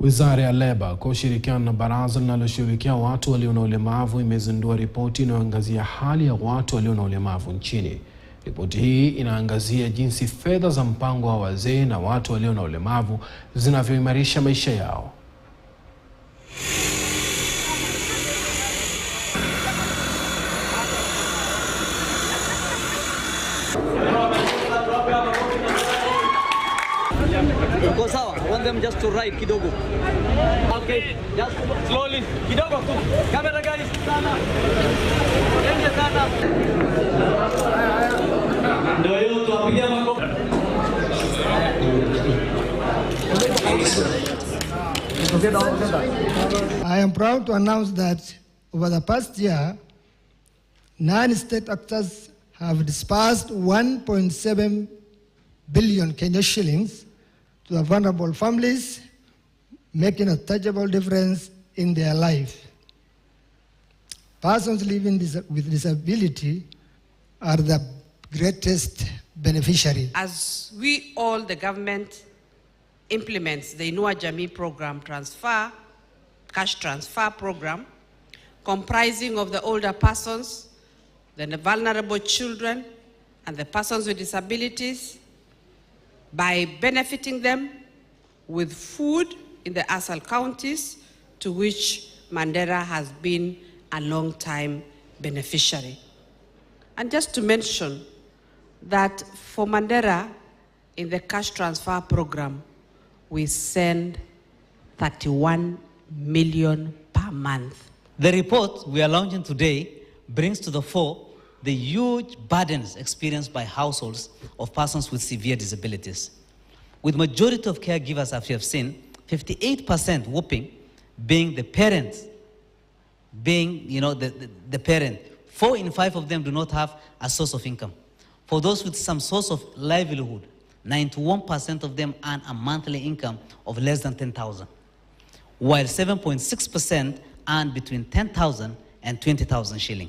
Wizara ya Leba kwa ushirikiano na baraza linaloshughulikia watu walio na ulemavu imezindua ripoti inayoangazia hali ya watu walio na ulemavu nchini. Ripoti hii inaangazia jinsi fedha za mpango wa wazee na watu walio na ulemavu zinavyoimarisha maisha yao. Go sawa. I want them just to ride kidogo. Okay, just slowly. Kidogo tu. Kamera guys, sana. Nje sana. Ndio hiyo tuwapigia makofi. I am proud to announce that over the past year, 9 state actors have disbursed 1.7 billion Kenya shillings to the vulnerable families, making a tangible difference in their life. Persons living with disability are the greatest beneficiaries. As we all, the government, implements the Inua Jamii program cash transfer program, comprising of the older persons, the vulnerable children, and the persons with disabilities, by benefiting them with food in the ASAL counties, to which Mandera has been a long-time beneficiary. And just to mention that for Mandera, in the cash transfer program, we send 31 million per month. The report we are launching today brings to the fore the huge burdens experienced by households of persons with severe disabilities. With majority of caregivers, as you have seen, 58% whooping, being the parents, being the parent. 4 in 5 of them do not have a source of income. For those with some source of livelihood, 91% of them earn a monthly income of less than 10,000, while 7.6% earn between 10,000 and 20,000 shilling.